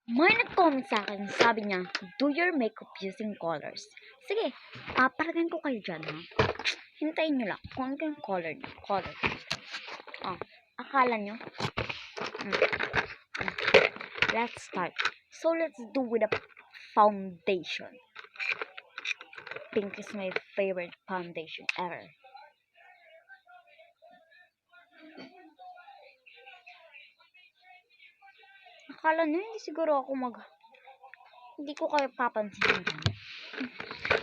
May nag-comment sa akin, sabi niya, do your makeup using colors. Sige, paparagan ko kayo dyan, ha? Hintayin nyo lang kung ano yung color. Akala nyo? Let's start. So, let's do with a foundation. Pink is my favorite foundation ever. Akala nyo, hindi siguro ako hindi ko kayo papansin dyan.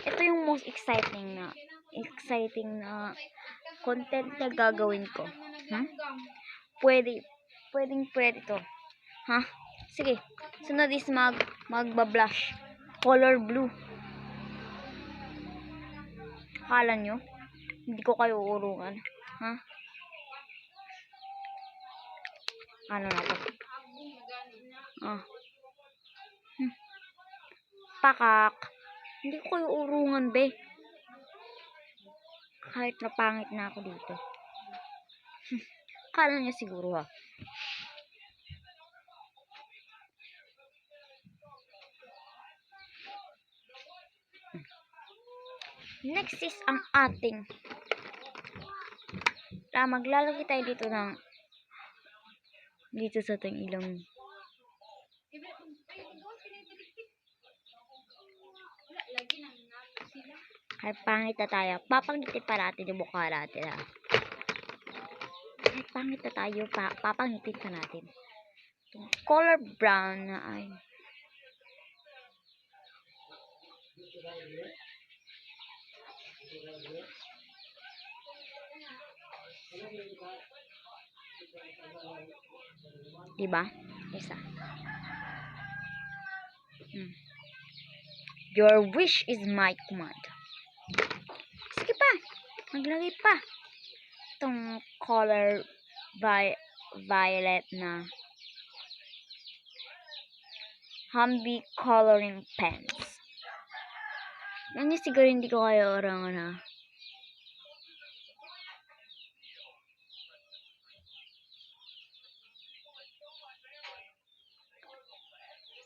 Ito yung most exciting na content na gagawin ko. Pwede to. Sige, sunod is magba-blush. Color blue. Akala nyo, hindi ko kayo urungan. Ano na to? Pakak. Hindi ko kayo urungan, be. Kahit napangit na ako dito. Akala niya siguro, ha. Next is ang ating. Maglalagay tayo dito sa ating ilong. Kahit pangit na tayo, papangitin pa natin yung mukha natin, ha. Kahit pangit na tayo, papangitin pa natin. Color brown na ay. Diba? Isa. Your wish is my command. Sige pa. Maglagay pa. Itong color violet na Humby coloring pens. Yan yung siguro hindi ko kayo orangan, ha.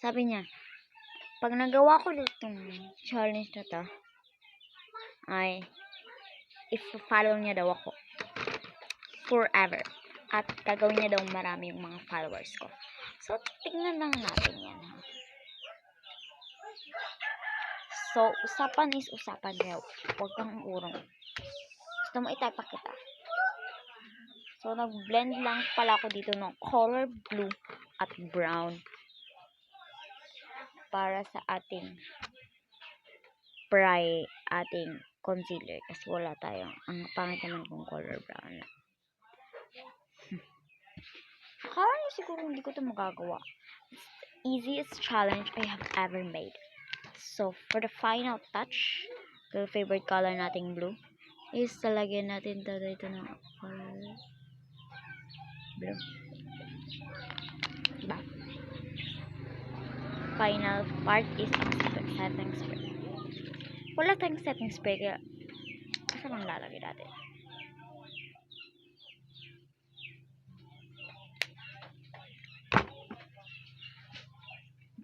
Sabi niya, pag nagawa ko itong challenge na to, ay i-follow niya daw ako forever. At gagawin niya daw marami yung mga followers ko. So, tingnan lang natin yan, ha. So, usapan is usapan niya. Huwag kang urong. Gusto mo itapakita. So, nag-blend lang pala ako dito ng color blue at brown para sa ating concealer kasi wala tayong ang pangit naman kung color brown na. Akala niyo siguro hindi ko ito magagawa. It's the easiest challenge I have ever made. So for the final touch, the favorite color nating blue is talagyan natin dito ng color blue. Diba? Final part is ang setting spray. Wala tayong setting spray kaya saan ang lalagay natin?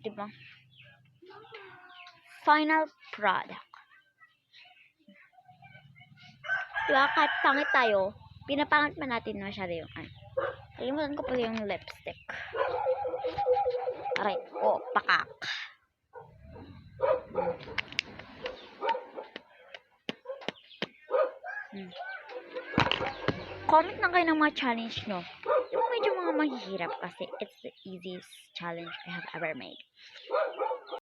Diba? Final product. Diba? Kahit pangit tayo, pinapangit man natin masyado yung kalimutan ko pala yung lipstick. Aray, pakak. Comment na kayo ng mga challenge nyo. Yung medyo mga mahihirap kasi it's the easiest challenge I have ever made.